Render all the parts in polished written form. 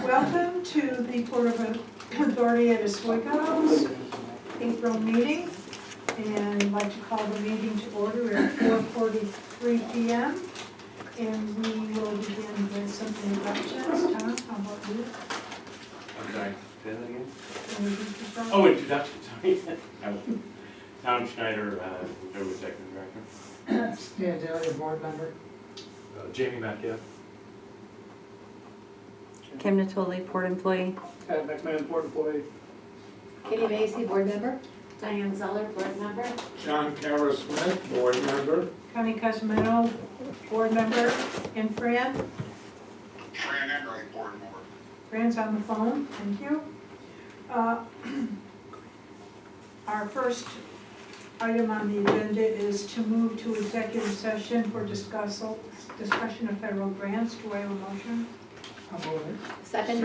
Welcome to the Port Authority of Oswego's April meeting. And I'd like to call the meeting to order at 4:43 p.m. And we will begin with some introductions. Tom, how about you? I'm sorry, say that again? Introduce yourself. Oh, introduction, sorry. Tom Schneider, Government Executive Director. Stan Daly, board member. Jamie Metcalf. Kim Natoli, port employee. Ed McMahon, board employee. Kitty Macy, board member. Diane Zeller, board member. John Kara Smith, board member. Connie Casamano, board member. And Fran? Fran Emmerich, board member. Fran's on the phone, thank you. Our first item on the agenda is to move to executive session for discussion of federal grants. Do I have a motion? I'll move it. Second.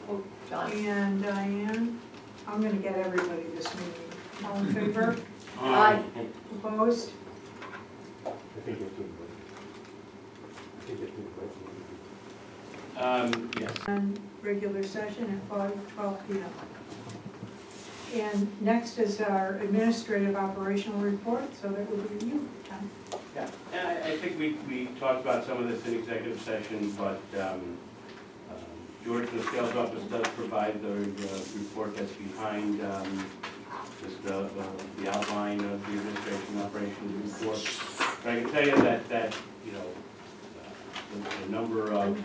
Oh, John. And Diane, I'm gonna get everybody this meeting. All in favor? Aye. Opposed? I think it's good. I think it's good. Yes. And regular session at 5:12 p.m. And next is our administrative operational report, so that would be you, Tom. Yeah, and I think we talked about some of this in executive session, but George from the sales office does provide the report that's behind just the outline of the administration operations report. But I can tell you that you know, the number of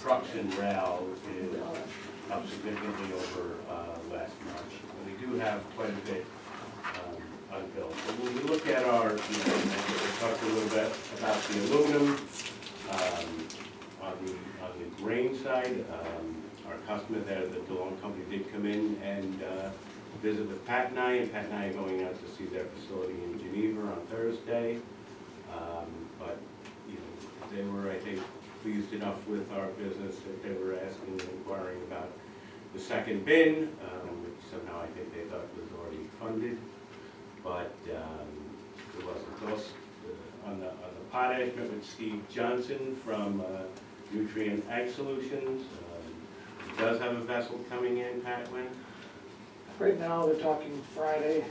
trucks and rail is up significantly over last March. We do have quite a bit unbilled. But when we look at our, we talked a little bit about the aluminum. On the grain side, our customer there, the DeLong company, did come in and visit with Pat and I are going out to see their facility in Geneva on Thursday. But you know, they were, I think, pleased enough with our business that they were asking and inquiring about the second bin, which somehow I think they thought was already funded, but it wasn't. Those, on the potash, met with Steve Johnson from Nutrient Ag Solutions. He does have a vessel coming in, Pat, when? Right now, they're talking Friday,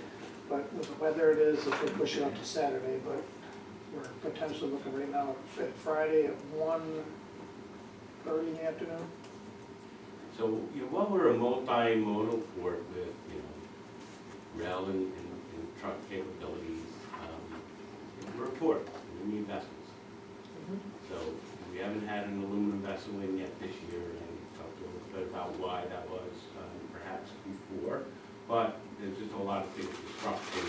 but with the weather it is, if they push it up to Saturday, but we're potentially looking right now at Friday at 1:30 in the afternoon. So, you know, while we're a multimodal port with, you know, rail and truck capabilities, we're a port, and we need vessels. So we haven't had an aluminum vessel in yet this year, and we talked a little bit about why that was perhaps before, but there's just a lot of things disrupting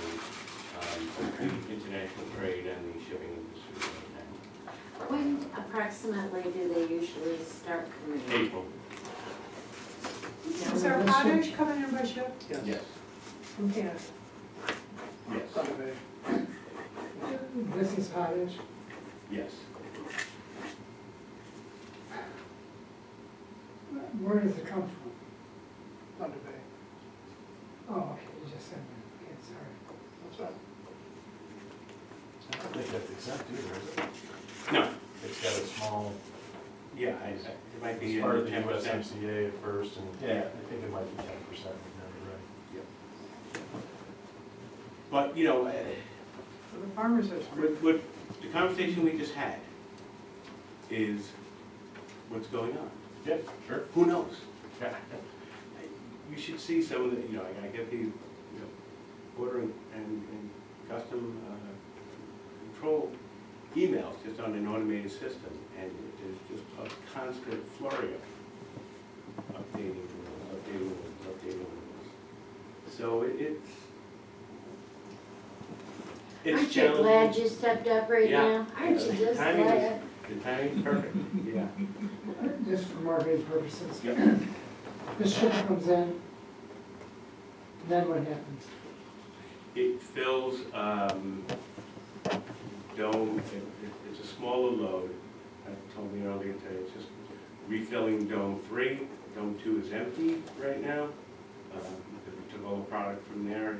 the international trade and the shipping industry right now. When approximately do they usually start coming in? April. Is our potash coming in by ship? Yes. From Canada. Yes. Thunder Bay. This is potash. Yes. Where does it come from? Thunder Bay. Oh, okay, you just said that. Okay, sorry. That's right. I don't think that's exempt either, is it? No. It's got a small, Yeah, it might be it's part of the 10%. USMCA at first, and yeah, I think it might be 10%, if I'm right. But, you know, So the farmers are what the conversation we just had is what's going on. Yeah, sure. Who knows? You should see some of the, you know, I get the, you know, border and custom control emails just on an automated system, and there's just a constant flurry of updating. So it's Aren't you glad challenging. you stepped up right Yeah. now? Aren't you just Timing is- glad? The timing's perfect, yeah. Just for marketing purposes. Yep. The ship comes in, then what happens? It fills dome, it's a smaller load. I told you earlier today, it's just refilling dome 3. Dome 2 is empty right now. Because we took all the product from there.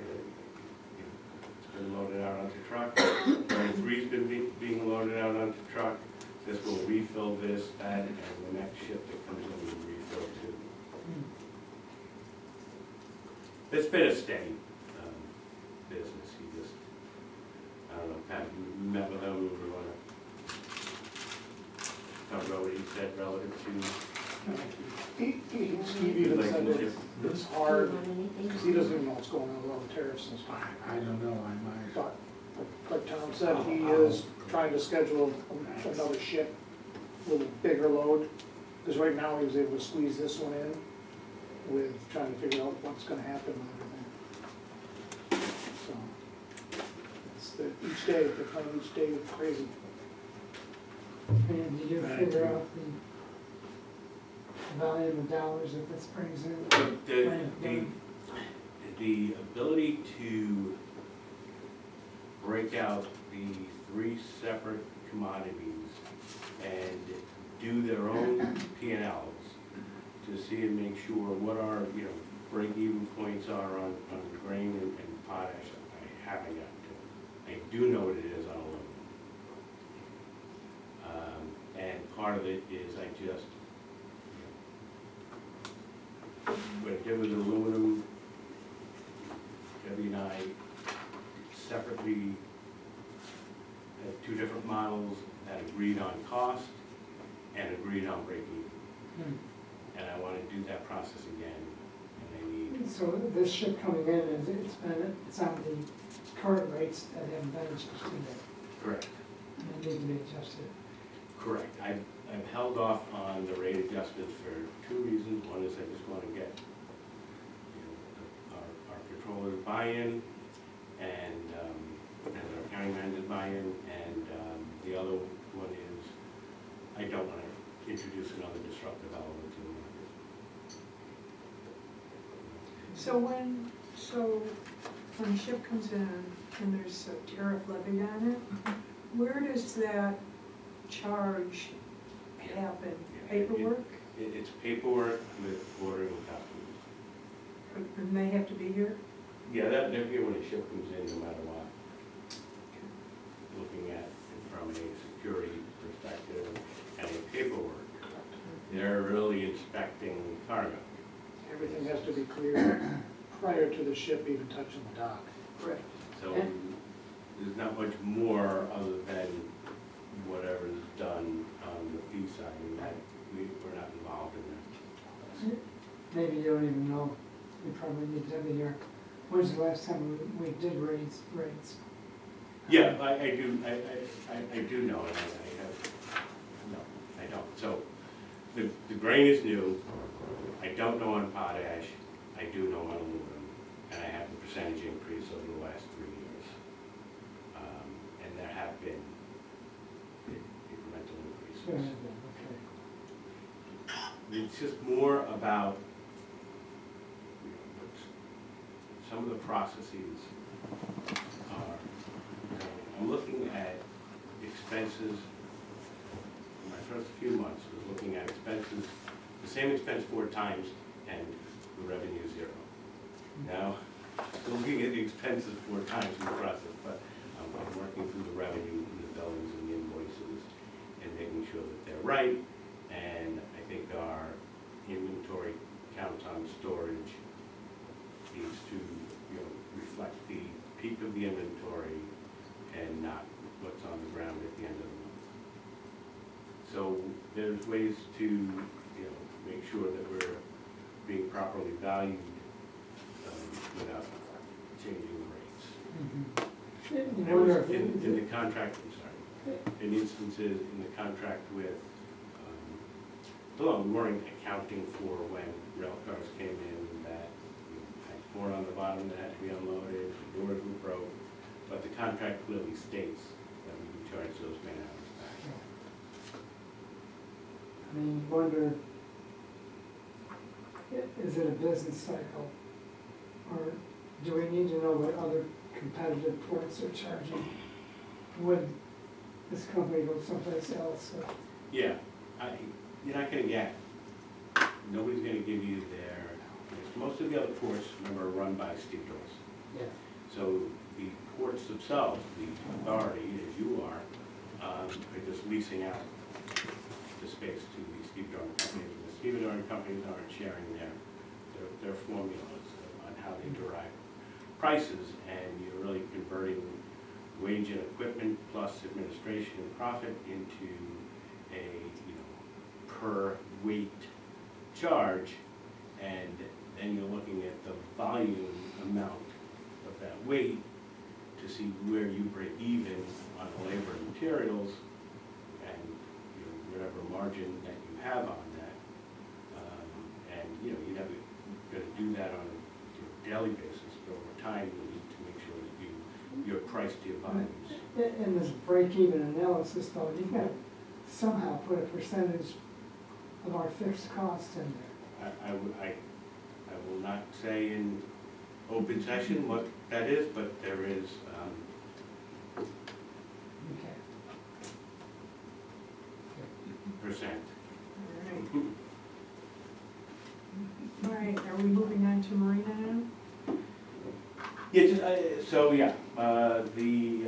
It's been loaded out onto truck. Dome 3's been being loaded out onto truck. This will refill this, that, and the next ship that comes in will refill It's been a steady business. He just, I don't know, Pat, you met with him, we want to talk about what he said relative to, Steve even said that it's hard, because he doesn't even know what's going on with all the tariffs and stuff. I don't know, I might. But, like Tom said, he is trying to schedule another ship with a bigger load, because right now he was able to squeeze this one in with trying to figure out what's gonna happen with everything. So, it's each day, they're playing each day crazy. And did you figure out the volume of dollars that this brings in? the ability to break out the three separate commodities and do their own P&Ls to see and make sure what our, break-even points are on grain and potash, I haven't gotten to. I do know what it is on aluminum. And part of it is I just, what I did with aluminum, Debbie and I separately had two different models that agreed on cost and agreed on break-even. And I want to do that process again, and I need, So this ship coming in, it's on the current rates that haven't been adjusted yet, correct, and they need to be adjusted. correct. I've held off on the rate adjustments for two reasons. One is I just want to get, our controllers buy-in and our county managers buy-in, and the other one is I don't want to introduce another disruptive element to the market. So when a ship comes in and there's a tariff levied on it, where does that charge happen? Paperwork? It's paperwork with ordering customers. And they have to be here? Yeah, they're here when a ship comes in, no matter what. Looking at it from a security perspective and a paperwork, they're really inspecting cargo. Everything has to be cleared prior to the ship even touching the dock. Correct. So there's not much more other than whatever's done on the fee side, and that we're not involved in that. Maybe you don't even know, we probably need to be here. When's the last time we did rates? Yeah, I do know, and I have, no, I don't. So the grain is new. I don't know on potash. I do know on aluminum, and I have the percentage increase over the last 3 years. And there have been incremental increases. Okay. It's just more about some of the processes are. I'm looking at expenses. My first few months was looking at expenses, the same expense 4 times, and the revenue 0. Now, still looking at the expenses 4 times in the process, but I'm working through the revenue and the billings and the invoices and making sure that they're right. And I think our inventory count on storage needs to, reflect the peak of the inventory and not what's on the ground at the end of the month. So there's ways to, make sure that we're being properly valued without changing the rates. You There wonder was if in the contract, I'm sorry, in instances in the contract with, we weren't accounting for when rail cars came in that had corn on the bottom that had to be unloaded, the doors were broke, but the contract clearly states that we can charge those man hours back. I mean, you wonder, is it a business cycle? Or do we need to know what other competitive ports are charging when this company goes someplace else? Yeah, you're not gonna get, nobody's gonna give you most of the other ports, remember, are run by stevedores. Yeah. So the ports themselves, the authority, as you are just leasing out the space to the stevedore companies. The stevedore companies aren't sharing their formulas on how they derive prices, and you're really converting wage and equipment plus administration and profit into a, per weight charge, and then you're looking at the volume amount of that weight to see where you break even on the labor and materials, and whatever margin that you have on that. And you never gonna do that on a daily basis, but over time you need to make sure that you're priced to your volumes. In this break-even analysis though, you've got to somehow put a percentage of our fixed costs in there. I will not say in open session what that is, but there is, Okay. percent. All right, are we moving on to Marina now? Yeah, the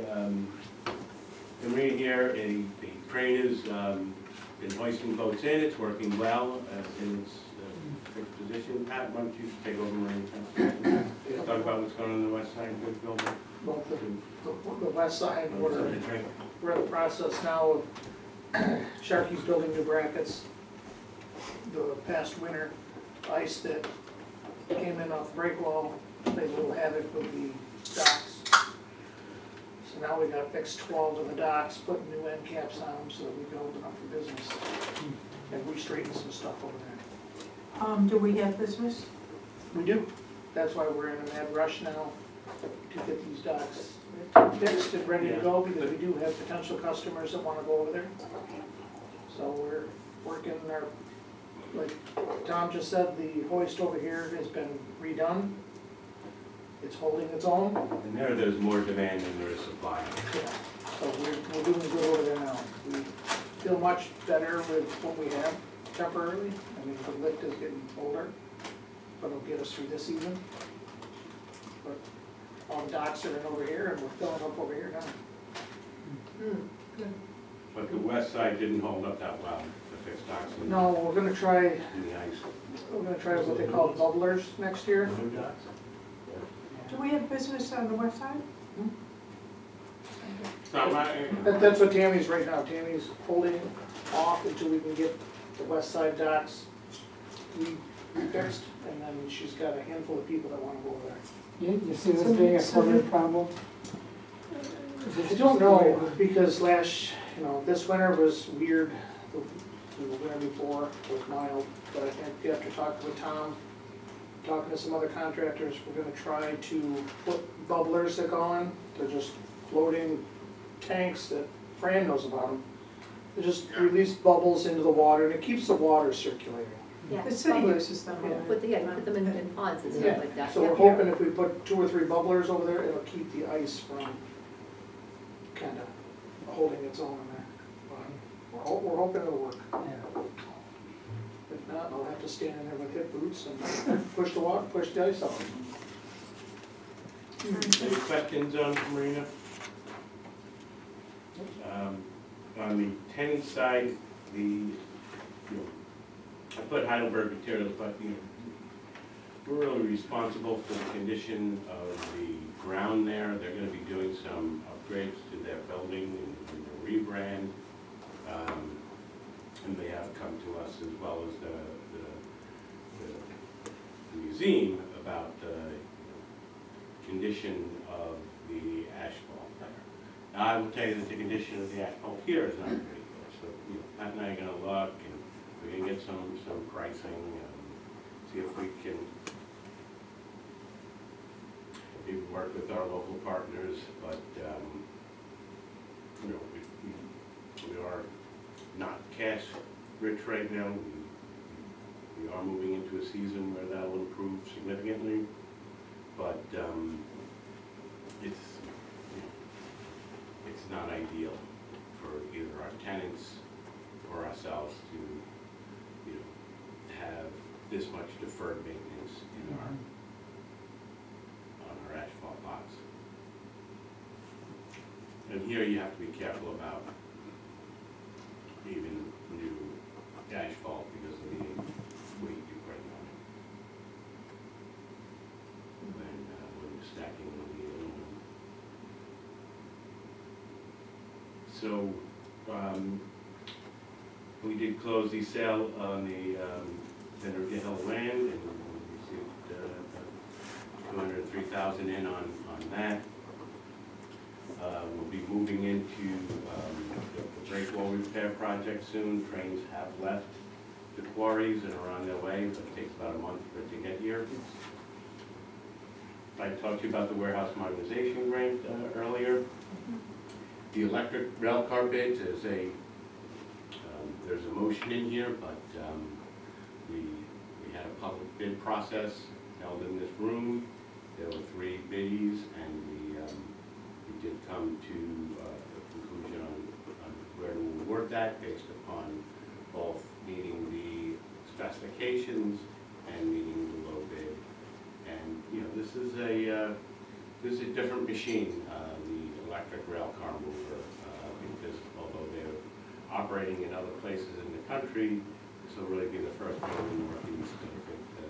marina here, the crane has been hoisting boats in, it's working well, in its fixed position. Pat, why don't you take over marina? Talk about what's going on the west side of the building. Well, the west side, we're in the process now of Sharkey's building new brackets. The past winter, ice that came in off the break wall, made a little havoc with the docks. So now we got fixed 12 of the docks, putting new end caps on them so that we can open up for business. And we straightened some stuff over there. Do we have business? We do. That's why we're in a mad rush now to get these docks fixed and ready to go, because we do have potential customers that wanna go over there. So we're working our, like Tom just said, the hoist over here has been redone. It's holding its own. And there's more demand than there is supply. Yeah. So we're doing good over there now. We feel much better with what we have temporarily. I mean, the lift is getting older, but it'll get us through this season. But all the docks are in over here, and we're filling up over here now. But the west side didn't hold up that well, the fixed docks in No, we're gonna try, in the ice. we're gonna try what they call bubblers next year. New docks? Do we have business on the west side? So That's what Tammy's right now. Tammy's holding off until we can get the west side docks fixed, and then she's got a handful of people that wanna go over there. You see this being a permanent problem? I don't know, because this winter was weird. The winter before was mild, but I think after talking with Tom, talking to some other contractors, we're gonna try to put bubblers that go on. They're just floating tanks that Fran knows about them. They just release bubbles into the water, and it keeps the water circulating. Yeah, The city uses them. Yeah. put them in ponds and Yeah. stuff like that. So we're Yeah. hoping if we put 2 or 3 bubblers over there, it'll keep the ice from kinda holding its own in there. But we're hoping it'll work. Yeah. If not, I'll have to stand in there with hip boots and push the ice out. Any questions on Marina? On the tenant side, I put Heidelberg Materials, but we're really responsible for the condition of the ground there. They're gonna be doing some upgrades to their building and the rebrand. And they have come to us as well as the museum about the condition of the asphalt there. Now, I will tell you that the condition of the asphalt here is not very good. So, Pat and I are gonna look, and we're gonna get some pricing, see if we can maybe work with our local partners, but, we are not cash rich right now. We are moving into a season where that will improve significantly, but it's not ideal for either our tenants or ourselves to have this much deferred maintenance in on our asphalt lots. And here you have to be careful about even new asphalt because of the weight you bring on So, we did close the sale on the Center Hill land, and we received $203,000 in on that. We'll be moving into the break wall repair project soon. Trains have left the quarries and are on their way, but it takes about a month for it to get here. I talked to you about the warehouse modernization grant earlier. The electric rail car bids is there's a motion in here, but we had a public bid process held in this room. There were 3 biddies, and we did come to a conclusion on where we would work that based upon both meeting the specifications and meeting the low bid. And this is a different machine, the electric rail car mover, because although they're operating in other places in the country, this will really be the first one in the Northeast. I think the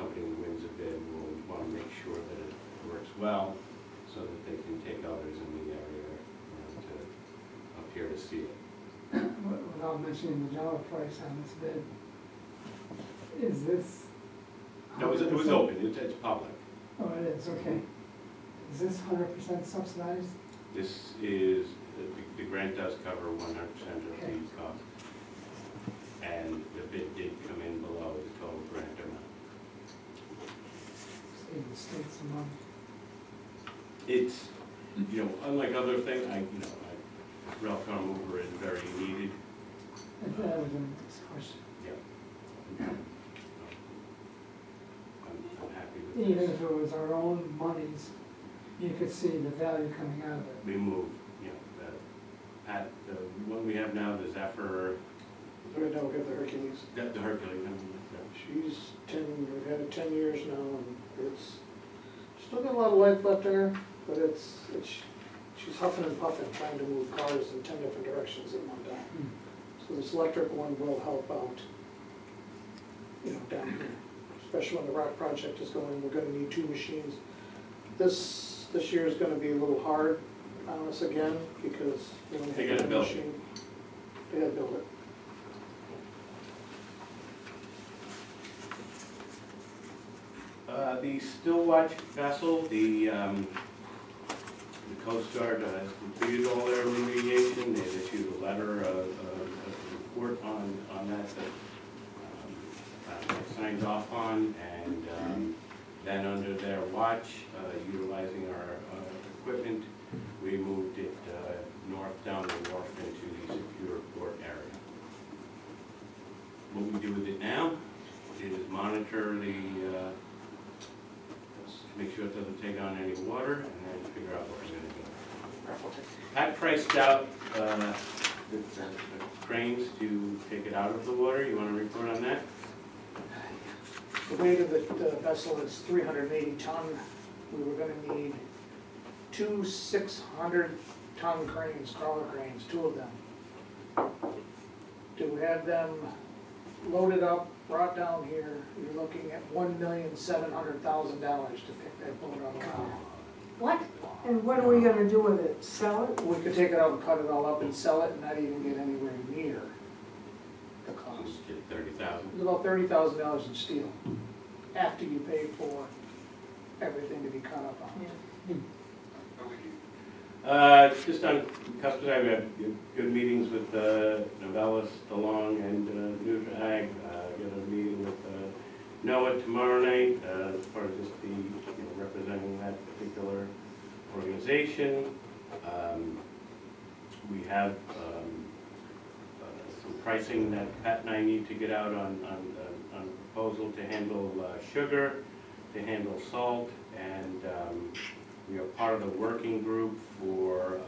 company who wins a bid will want to make sure that it works well, so that they can take others in the area to up here to see it. Without mentioning the dollar price on this bid, is this? No, it was open, it's public. Oh, it is, okay. Is this 100% subsidized? This is, the grant does cover 100% of the Okay. cost. And the bid did come in below the total grant amount. Save the state some money. It's, unlike other things, rail car mover is very needed. That was the next question. Yeah. I'm happy with Even this. if it was our own monies, you could see the value coming out of it. We moved, the one we have now, the Zephyr, Right now, we have the Hercules. the Hercules, She's 10, we've had it 10 years now, and it's, still got a lot of life left in her, but she's huffing and puffing, trying to move cars in 10 different directions at one time. So this electric one will help out, down here, especially when the rock project is going, we're gonna need 2 machines. This year is gonna be a little hard on us again, because we only They have gotta one build it. machine. They gotta build it. The still watch vessel, the Coast Guard has completed all their remediation. They've issued a letter of report on that I signed off on, and then under their watch, utilizing our equipment, we moved it north down the wharf into the secure port area. What we do with it now is monitor make sure it doesn't take on any water, and then figure out what we're gonna do. Pat priced out the cranes to take it out of the water. You wanna report on that? The weight of the vessel is 380 ton. We were gonna need 2 600-ton cranes, crawler cranes, 2 of them. To have them loaded up, brought down here, you're looking at $1,700,000 to pick that boat out of the ground. What? And what are we gonna do with it? Sell it? We could take it out and cut it all up and sell it and not even get anywhere near the cost. Just get 30,000. It's about $30,000 in steel, after you pay for everything to be cut up on. Just on customer side, we had good meetings with Novellis, DeLong, and NutraAg. Got a meeting with NOAA tomorrow night, as part of just the, representing that particular organization. We have some pricing that Pat and I need to get out on a proposal to handle sugar, to handle salt, and we are part of the working group for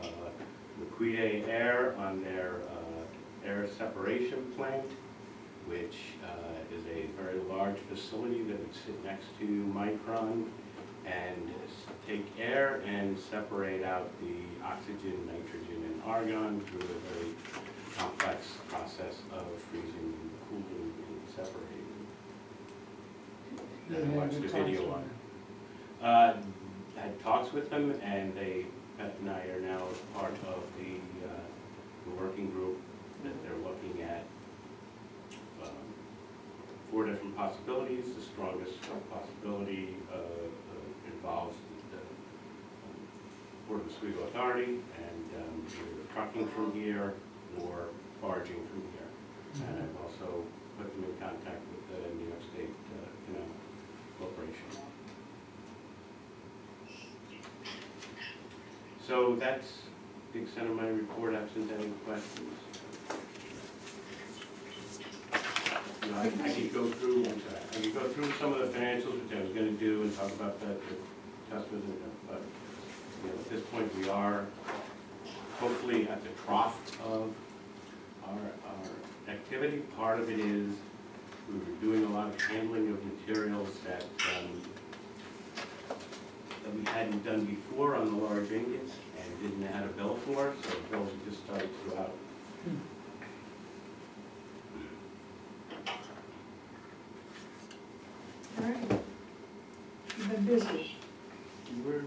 Liquide Air on their air separation plant, which is a very large facility that would sit next to Micron and take air and separate out the oxygen, nitrogen, and argon through a very complex process of freezing, cooling, and separating. And I watched the video on it. Had talks with them, and Pat and I are now part of the working group that they're looking at 4 different possibilities. The strongest possibility involves the Port of Oswego Authority and either trucking from here or barging from here. And I've also put them in contact with the New York State Canal Corporation. So that's the extent of my report, absent any questions. You know, I could go through, I could go through some of the financials, which I was gonna do, and talk about the customers, but, you know, at this point, we are hopefully at the trough of our activity. Part of it is we were doing a lot of handling of materials that we hadn't done before on the large ingots and didn't know how to bill for, so the bills have just started to go out. All right. You've been busy. We're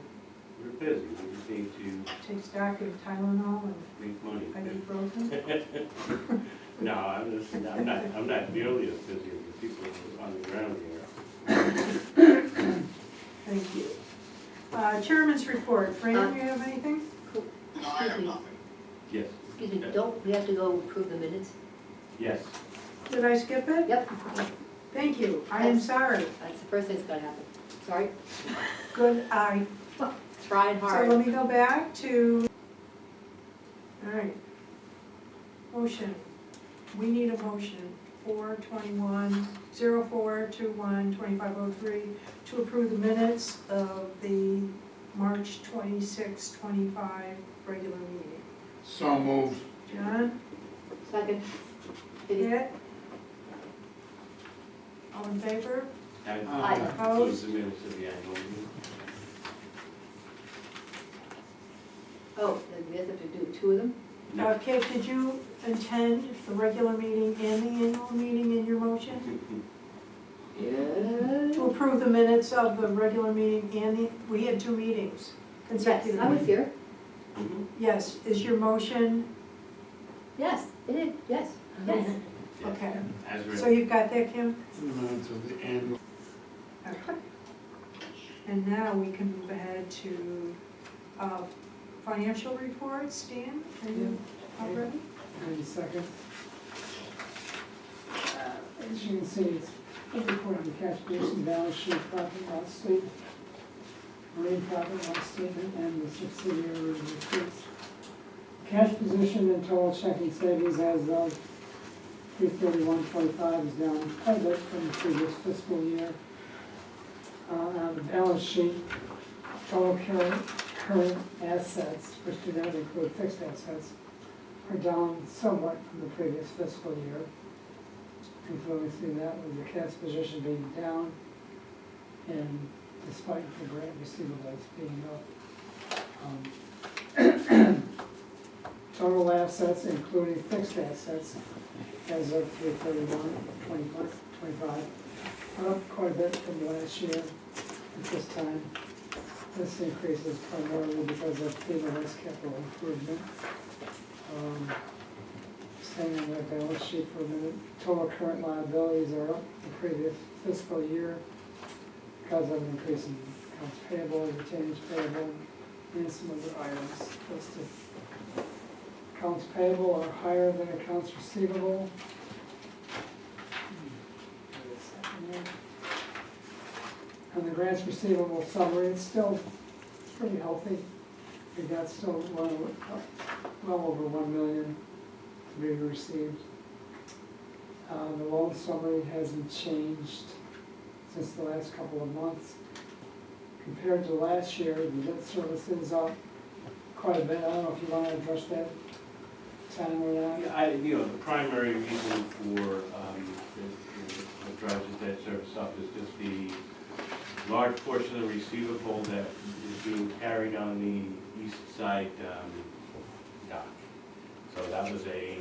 busy, we just need to Take stock of Tylenol and make money. ibuprofen. No, I'm not nearly as busy as the people on the ground here. Thank you. Chairman's report. Fran, do you have anything? No, I have Excuse me, nothing. Yes, excuse me, don't we have to go approve the minutes? yes. Did I skip it? Yep, Thank you. I am sorry. that's the first thing that's gonna happen. Sorry, Good eye. trying So hard. let me go back to, all right. Motion. We need a motion, 4/21/04/21/2503, to approve the minutes of the March 26, 25 regular meeting. So moved. John? Second. Ed? All in favor? That Aye. includes the minutes of the annual meeting. Oh, then we have to do 2 of them? No. Kate, did you intend the regular meeting and the annual meeting in your motion? Yeah. To approve the minutes of the regular meeting and the, we had 2 meetings Yes, consecutively. I was here. Mhm. Yes, is your motion, Yes, it is, yes, yes. Yeah. okay. As So written. you've got that, Kim? Minutes of the annual. Okay. And now we can move ahead to financial reports. Dan, are you all ready? 90 seconds. As you can see, it's a report on the cash position, balance sheet, profit and loss statement, marine profit and loss statement, and the subsidiary receipts. Cash position and total checking savings as of 3/31/25 is down quite a bit from the previous fiscal year. On the balance sheet, total current assets, which do not include fixed assets, are down somewhat from the previous fiscal year. Influencing that with the cash position being down and despite the grant receivables being up. Total assets, including fixed assets, as of 3/31/25, are up quite a bit from last year at this time. This increase is primarily because of FEMA's capital improvement. Staying on that balance sheet for a minute, total current liabilities are up the previous fiscal year because of an increase in accounts payable, retained payable, and some other items listed. Accounts payable are higher than accounts receivable. Wait a second here. And the grants receivable summary, it's still pretty healthy. We got still well over 1 million to be received. The loan summary hasn't changed since the last couple of months. Compared to last year, the debt service is up quite a bit. I don't know if you want to address that, Tom, or not. Yeah, the primary reason for what drives the debt service up is just the large portion of the receivable that is being carried on the east side dock. So that was a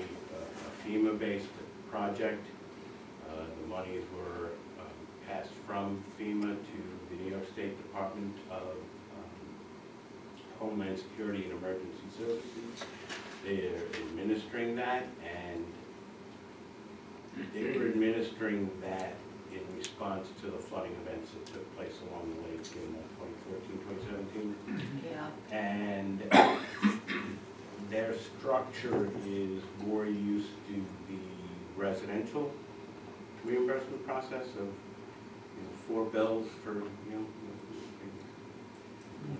FEMA-based project. The monies were passed from FEMA to the New York State Department of Homeland Security and Emergency Services. they're administering that, and they were administering that in response to the flooding events that took place along the lake in 2014, 2017. Yeah. And their structure is more used to the residential reimbursement process of, 4 bills for, less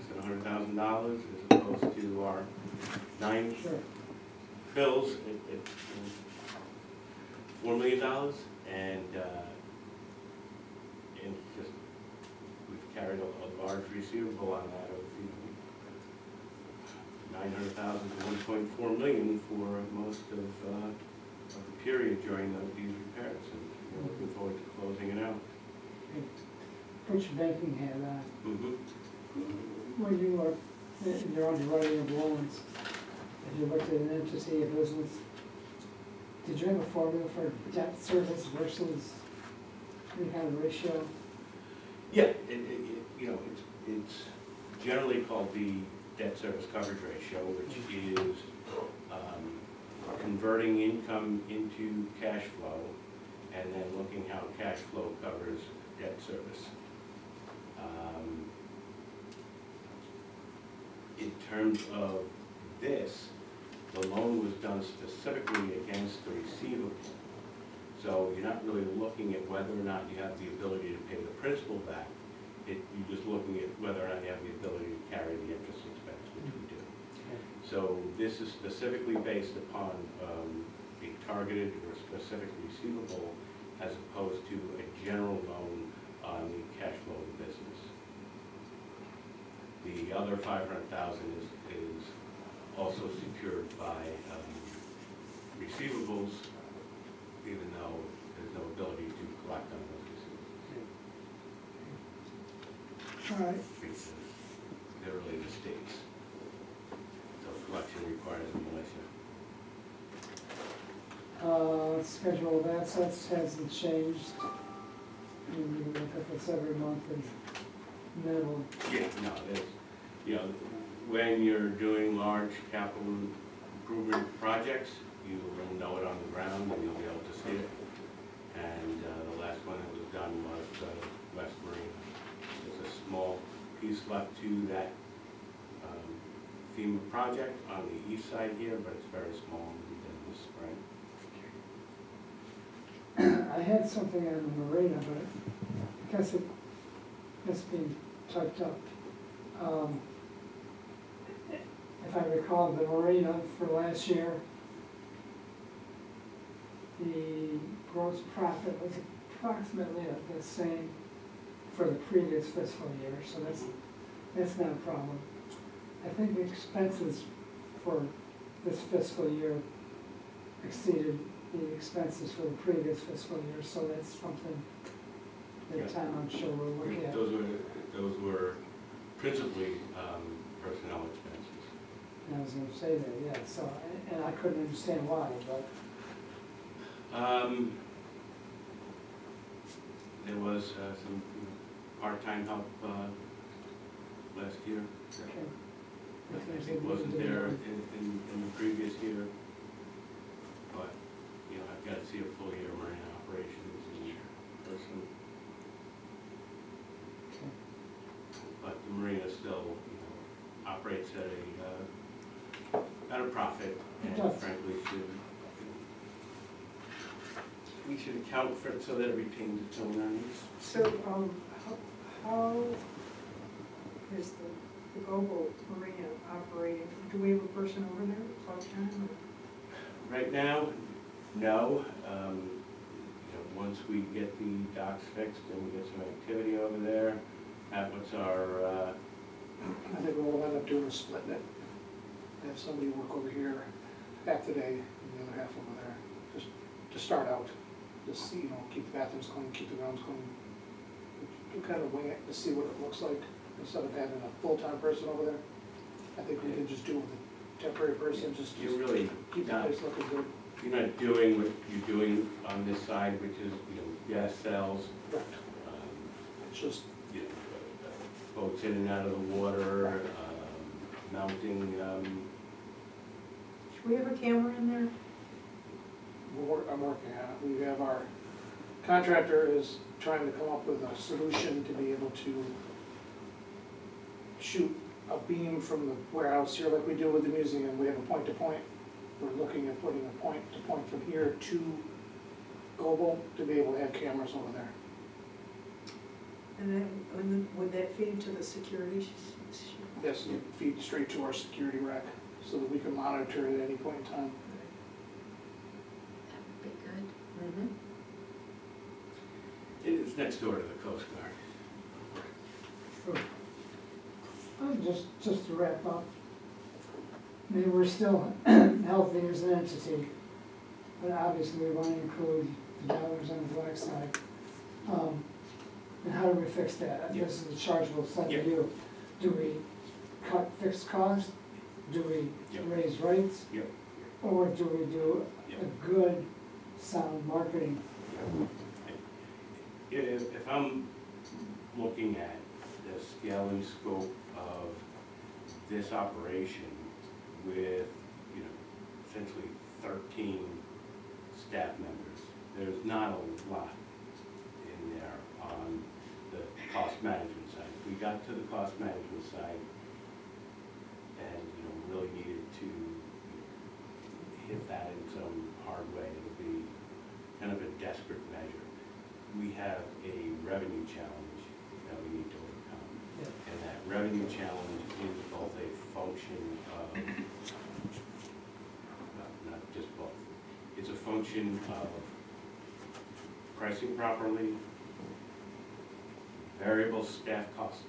than $100,000 as opposed to our 9 Sure. bills at $4 million. And just, we've carried a large receivable on that of, $900,000 to $1.4 million for most of the period during these repairs, and we're looking forward to closing it out. Put your banking hat on. Mm-hmm. When you are in your underwriting of loans, if you looked at an entity of business, did you have a formula for debt service versus any kind of ratio? Yeah, it's generally called the debt service coverage ratio, which is converting income into cash flow and then looking how cash flow covers debt service. In terms of this, the loan was done specifically against the receivable. So you're not really looking at whether or not you have the ability to pay the principal back. You're just looking at whether or not you have the ability to carry the interest expense, which we do. So this is specifically based upon a targeted or specific receivable as opposed to a general loan on the cash flow of the business. The other $500,000 is also secured by receivables, even though there's no ability to collect on those receivables. All right. Because they're really the state's. So collection requires a militia. Schedule of assets hasn't changed. And you look at this every month and minimum. Yeah, no, there's, when you're doing large capital improvement projects, you will know it on the ground and you'll be able to see it. And the last one that was done was West Marine. There's a small piece left to that FEMA project on the east side here, but it's very small and we did this spring. I had something on the marina, but I guess it must be typed up. If I recall, the marina for last year, the gross profit was approximately the same for the previous fiscal year, so that's not a problem. I think the expenses for this fiscal year exceeded the expenses for the previous fiscal year, so that's something that time I'm sure we'll look at. Those were principally personnel expenses. And I was gonna say that, yeah, so, and I couldn't understand why, but, There was some part-time help last year. okay. I think wasn't there in the previous year. But, I've got to see a full year of marine operations in person. Okay. But the marina still, operates at a profit, It and does. frankly we should account for it so that it retains its own earnings. So, how is the global marina operating? Do we have a person over there part-time? Right now, no. Once we get the docks fixed and we get some activity over there, that was our, I think we'll end up doing is splitting it. Have somebody work over here half the day and the other half over there, just to start out. Just, keep the bathrooms clean, keep the grounds clean. To kind of wing it to see what it looks like, instead of having a full-time person over there. I think we can just do with a temporary person, just you're really keep the not, place looking good. you're not doing what you're doing on this side, which is, gas cells, Right. It's just, boats in and out of the water, mounting we have a camera in there? I'm working on it. We have our contractor is trying to come up with a solution to be able to shoot a beam from the warehouse here like we do with the museum. We have a point to point. We're looking at putting a point to point from here to Global to be able to have cameras over there. And then, would that feed to the security? Yes, it feeds straight to our security rack so that we can monitor it at any point in time. That would be good. Mhm. It's next door to the Coast Guard. Just to wrap up, I mean, we're still healthy as an entity, but obviously we want to include the dollars on the black side. And how do we fix that? Yeah. This is the charge we'll send to Yeah. you. Do we cut fixed costs? Do we Yeah. raise rates? Yep. Or do we do Yep. a good, sound marketing? If I'm looking at the scale and scope of this operation with, you know, essentially 13 staff members, there's not a lot in there on the cost management side. If we got to the cost management side and, you know, really needed to hit that in some hard way, it would be kind of a desperate measure. We have a revenue challenge that we need to overcome. Yeah. And that revenue challenge is both a function of, well, not just both, it's a function of pricing properly, variable staff cost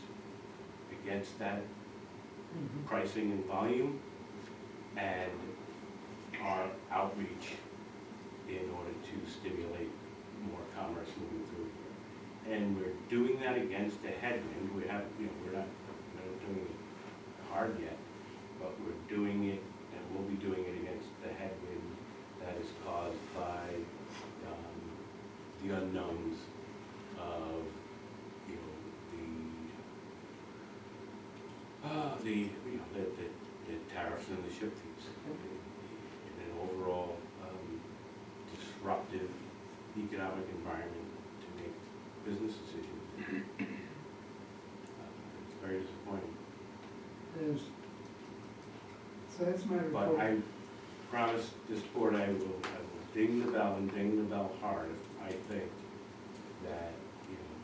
against that pricing and volume, and our outreach in order to stimulate more commerce moving through here. And we're doing that against a headwind. We have, you know, we're not doing it hard yet, but we're doing it, and we'll be doing it against the headwind that is caused by the unknowns of, you know, the tariffs and the ship fees, and an overall disruptive economic environment to make business decisions. It's very disappointing. It is. So that's my But report. I promise this board I will ding the bell and ding the bell hard if I think that, you know,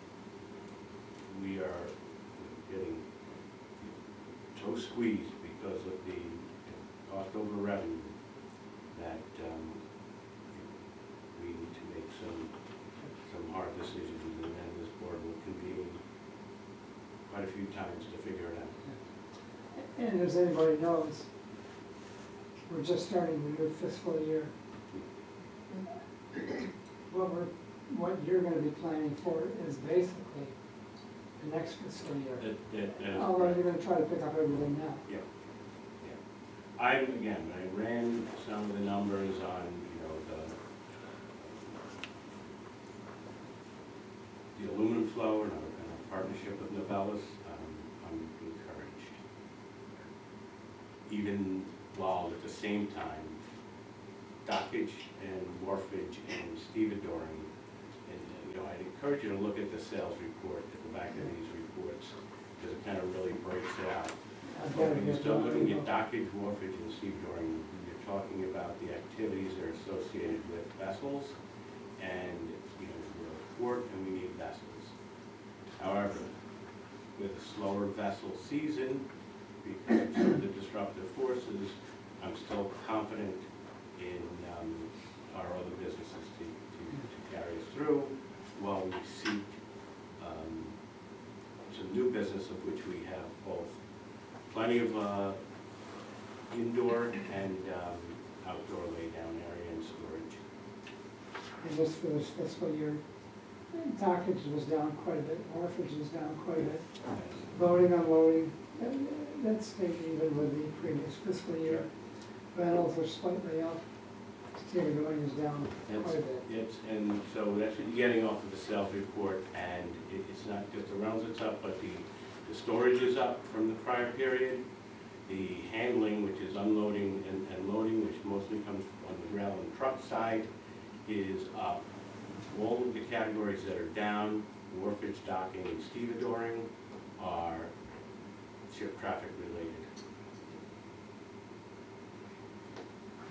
we are getting so squeezed because of the cost over revenue that we need to make some hard decisions, and then this board will convene quite a few times to figure it out. And as anybody knows, we're just starting the new fiscal year. What you're gonna be planning for is basically the next fiscal year. That is Although correct. you're gonna try to pick up everything now. Yeah, yeah. I ran some of the numbers on, you know, the aluminum flow and our partnership with Novelis. I'm encouraged. Even while at the same time, dockage and wharfage and stevedoring, and, you know, I'd encourage you to look at the sales report at the back of these reports, because it kind of really breaks it out. I've got to When you get start looking going. at dockage, wharfage, and stevedoring, you're talking about the activities that are associated with vessels, and, you know, we're a port and we need vessels. However, with a slower vessel season, because of some of the disruptive forces, I'm still confident in our other businesses to carry us through while we seek some new business of which we have both plenty of indoor and outdoor laydown area and storage. And just for this fiscal year, dockage was down quite a bit, wharfage was down quite a bit. Loading, unloading, that stayed even with the previous fiscal year. Rentals are slightly up, stevedoring is down quite a bit. And so that's what you're getting off of the sales report, and it's not just the rentals that's up, but the storage is up from the prior period, The handling, which is unloading and loading, which mostly comes on the rail and truck side, is up. All of the categories that are down, wharfage, docking, and stevedoring, are ship traffic related.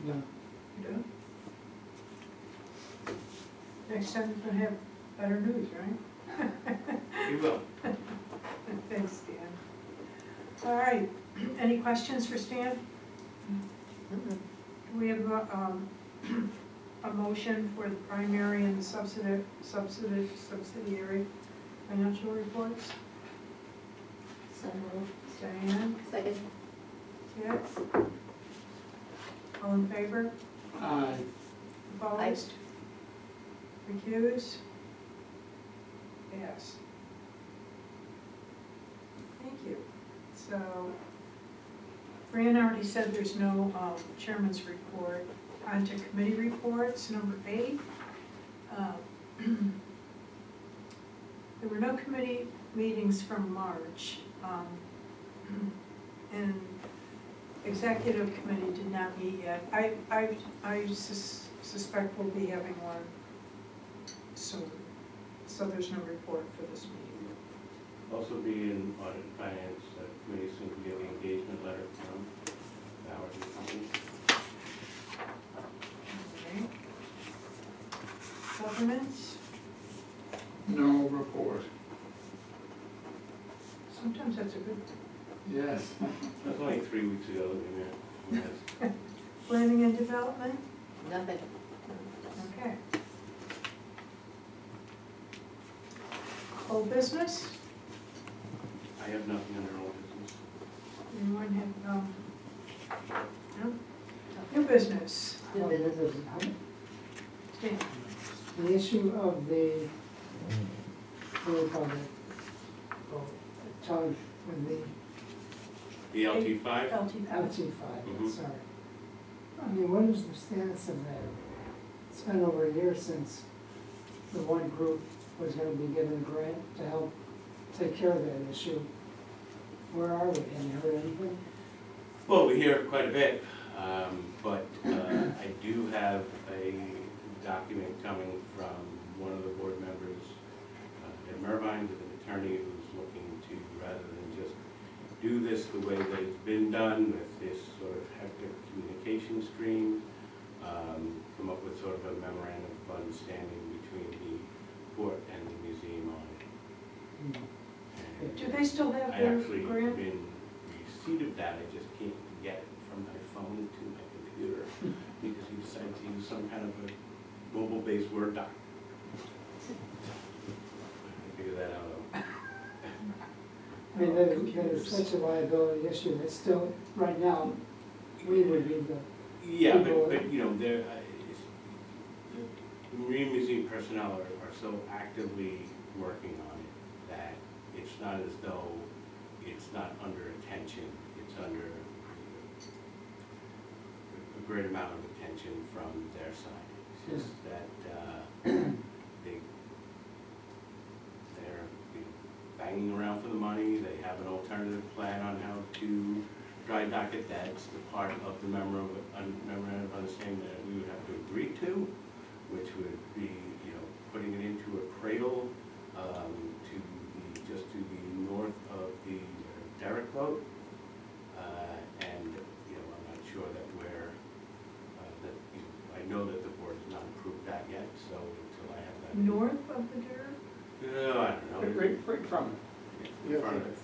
Yeah. You do? Next time you're gonna have better news, right? You will. Thanks, Stan. All right, any questions for Stan? Do we have a motion for the primary and subsidiary financial reports? So moved. Diane, Second. yes? All in favor? Aye. Opposed? Recused? Yes. Thank you. So, Fran already said there's no chairman's report. On to committee reports, number 8. There were no committee meetings from March. And executive committee did not meet yet. I suspect we'll be having one soon. So there's no report for this meeting. Also be in audit and finance committee soon to get the engagement letter from Howard and Company. Okay. Governments, No report. sometimes that's a good thing. Yes. That was only 3 weeks ago that we met. Yes. Planning and development, Nothing. okay. Whole business, I have nothing under old business. anyone have, no? New business, New business. Stan. The issue of the, what do we call it? Tug with the The LT5? LT5. LT5, Mhm. sorry. I mean, what is the status of that? It's been over a year since the one group was gonna be given a grant to help take care of that issue. Where are we? Have you heard anything? Well, we hear quite a bit, but I do have a document coming from one of the board members in Irvine with an attorney who's looking to, rather than just do this the way that it's been done with this sort of hectic communication stream, come up with sort of a memorandum of understanding between the port and the museum on it. And Do they still have I their actually grant? been receipt of that, I just can't get it from my phone to my computer because he decided to use some kind of a mobile-based Word doc. Figure that out. I mean, that is such a liability issue that still, right now, we would be the, Yeah, People- but you know, the Marine Museum personnel are so actively working on it that it's not as though it's not under attention, it's under a great amount of attention from their side. It's just that they're banging around for the money, they have an alternative plan on how to dry dock it. That's the part of the memorandum of understanding that we would have to agree to, which would be, putting it into a cradle just to the north of the derrick boat. And, I'm not sure that I know that the board has not approved that yet, so until I have that. North of the Durham? No, I don't know. Right from it. In front of it.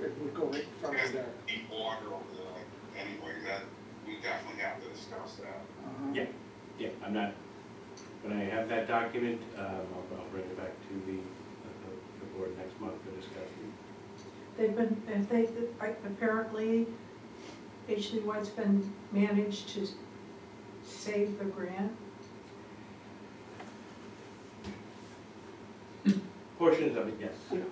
It would go right in front of there. Deep water over there anyway, that, we definitely have to discuss that. Yeah, I'm not, when I have that document, I'll bring it back to the board next month for discussion. Apparently, H.Lee White's been managed to save the grant. Portions of it, yes. Okay.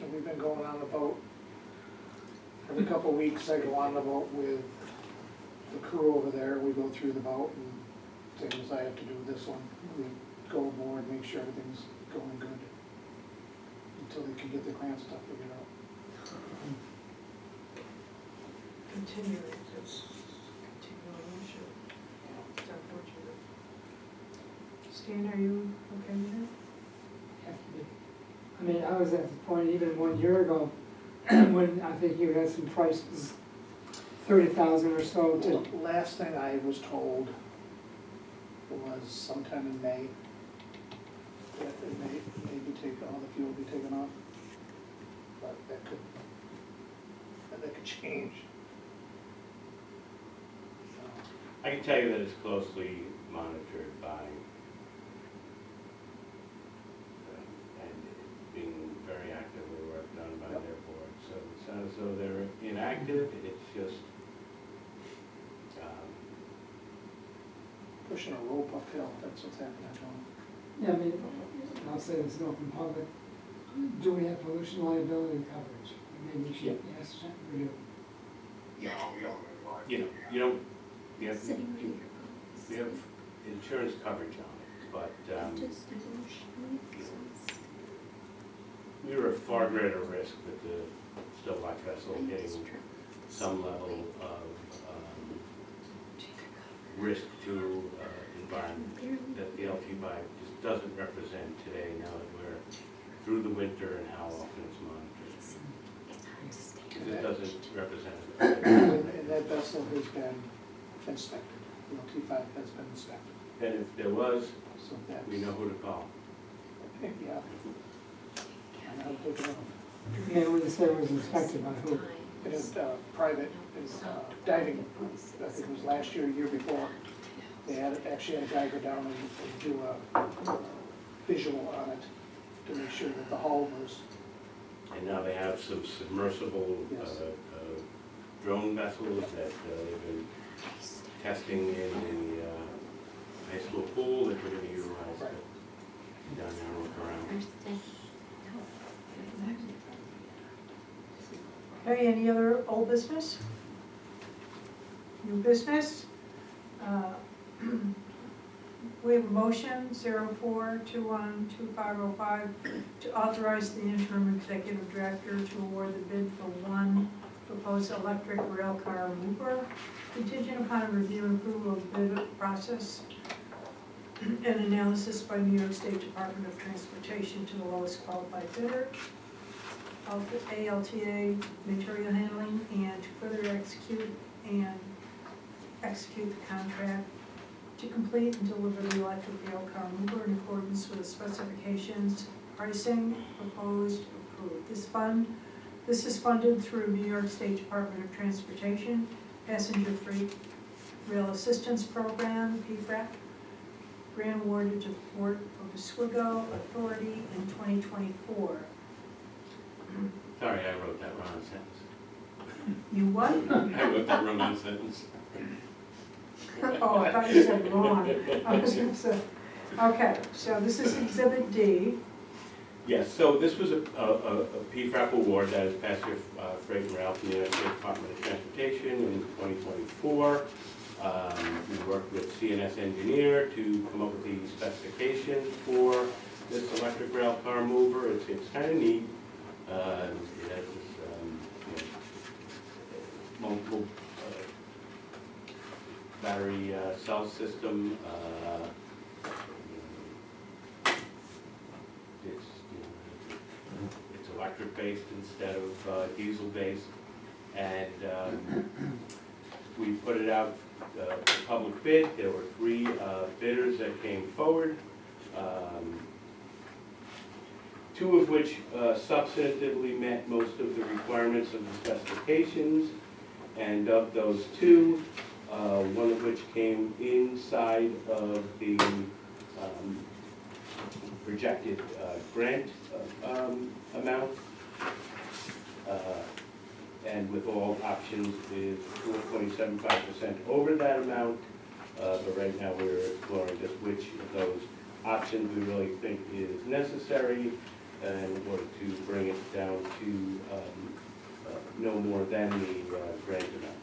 And we've been going on the boat. Every couple of weeks, I go on the boat with the crew over there. We go through the boat and same as I have to do with this one. We go aboard, make sure everything's going good. until they can get the grant stuff figured out. Continuing, it's continuing issue. It's unfortunate. Stan, are you okay with that? Have to be. I mean, I was at the point even 1 year ago, when I think you had some prices, 30,000 or so Well, to, the last thing I was told was sometime in May, that it may be taken, all the fuel be taken off. But that could change. So, I can tell you that it's closely monitored by, and it's being very actively worked on by Yep. their board. So it's not as though they're inactive, it's just, pushing a rope uphill, that's what's happening to them. yeah, I mean, I'll say this in open public, do we have pollution liability coverage? Maybe we should ask, we do. No, we don't have you know, you don't, you have, you have insurance coverage on it, but, we were at far greater risk with the still life vessel getting some level of, risk to, environment that the LT5 just doesn't represent today now that we're through the winter and how often it's monitored. Because it doesn't represent. And that vessel has been inspected, T5 has been inspected, And if there was, so that's. we know who to call. Yeah. I know how to take it on. Yeah, when you say it was inspected by who? It is private, it's diving, I think it was last year, year before. They actually had a guy go down and do a visual on it to make sure that the hull was, And now they have some submersible Yes. drone vessels that they've been testing in the high school pool that we're going to utilize Right. to down there and look around. Okay, any other old business? New business? We have a motion, 04212505, to authorize the interim executive director to award the bid for one proposed electric rail car mover, contingent upon review and approval of the bid process and analysis by New York State Department of Transportation to the lowest qualified bidder, ALTA material handling, and to further execute the contract to complete and deliver the electric rail car mover in accordance with the specifications, pricing, proposed, approved. This is funded through New York State Department of Transportation, Passenger Freight Rail Assistance Program, PFRAP, grant awarded to the Port of Oswego Authority in 2024. Sorry, I wrote that wrong sentence. You what? I wrote that wrong sentence. Oh, I thought you said wrong. I was gonna say, okay, so this is Exhibit D. Yes, so this was a PFRAP award that is Passenger Freight and Rail from the United States Department of Transportation in 2024. We worked with CNS Engineer to come up with the specifications for this electric rail car mover. It's kind of neat. It has this multiple battery cell system. It's electric based instead of diesel based, and we put it out for public bid. There were 3 bidders that came forward. 2 of which substantively met most of the requirements of the specifications, and of those 2, one of which came inside of the projected grant amount, and with all options is 4.75% over that amount, but right now we're exploring just which of those options we really think is necessary in order to bring it down to no more than the grant amount.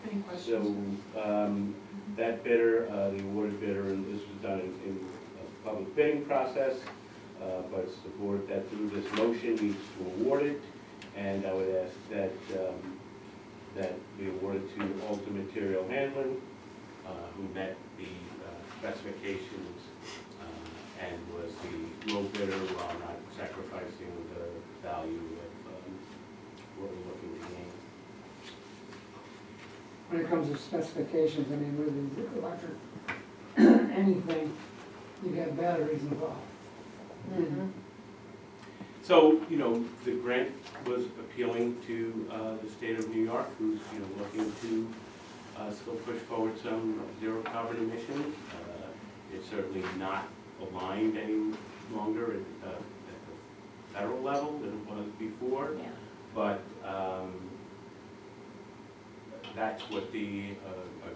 Any questions? So That bidder, the awarded bidder, and this was done in a public bidding process, but it's the board that through this motion needs to award it, and I would ask that, that be awarded to Ultimate Material Handling, who met the specifications and was the low bidder while not sacrificing the value of what we're looking to gain. When it comes to specifications, I mean, with the electric, anything, you got batteries involved. So, you know, the grant was appealing to the state of New York, who's, you know, looking to still push forward some zero carbon emissions. It's certainly not aligned any longer at the federal level than it was before. Yeah. But that's what the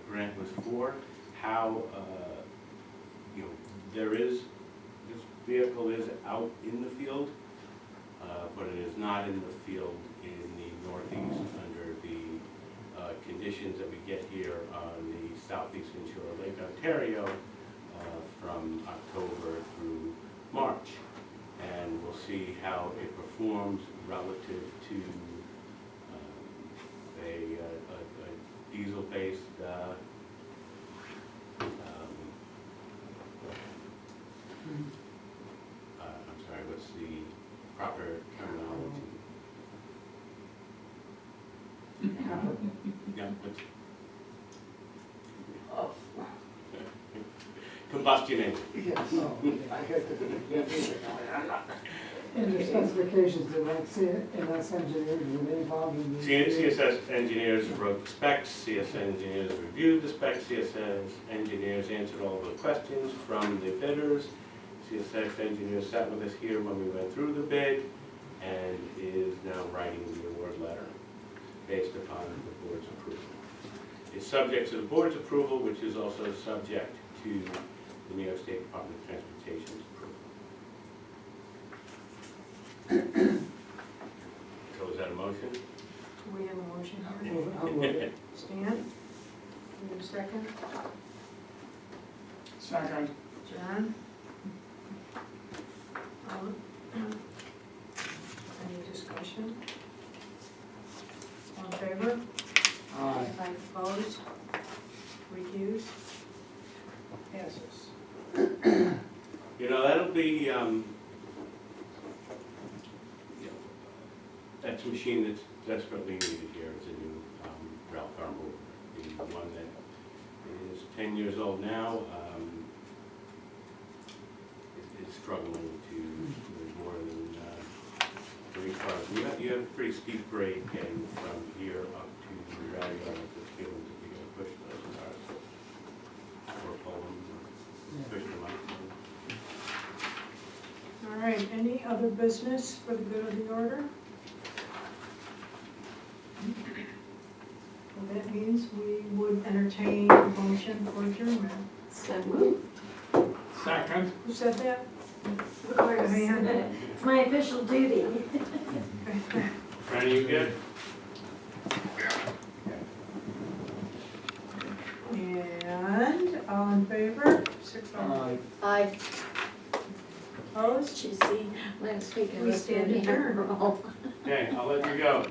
grant was for. How, you know, this vehicle is out in the field, but it is not in the field in the Northeast under the conditions that we get here on the southeastern shore of Lake Ontario from October through March. And we'll see how it performs relative to a diesel-based I'm sorry, what's the proper terminology? Yeah, what's combustion engine. Yes, I had to, In your specifications, did like CS engineers, were they involved in the? CSS engineers wrote the specs, CS engineers reviewed the specs, CSS engineers answered all the questions from the bidders. CSX engineers sat with us here when we went through the bid and is now writing the award letter based upon the board's approval. It's subject to the board's approval, which is also subject to the New York State Department of Transportation's approval. So is that a motion? Do we have a motion here? I'll move it. Stan? Need a second? Second. John? Any discussion? All in favor? Aye. Opposed? Recused? Passes. You know, that'll be, you know, that's a machine that's desperately needed here is a new rail car mover. The one that is 10 years old now is struggling to move more than 3 cars. You have a pretty steep grade getting from here up to the rally yard of this field that you're going to push those cars or pull them or push them up. All right, any other business for the good of the order? Well, that means we would entertain a motion for adjournment. So moved. Second. Who said that? Of course. Diane? It's my official duty. Franny, you good? And all in favor? 6-0. Aye. Opposed? Did you see last week I We was stand doing a adjourned. roll? Okay, I'll let you go.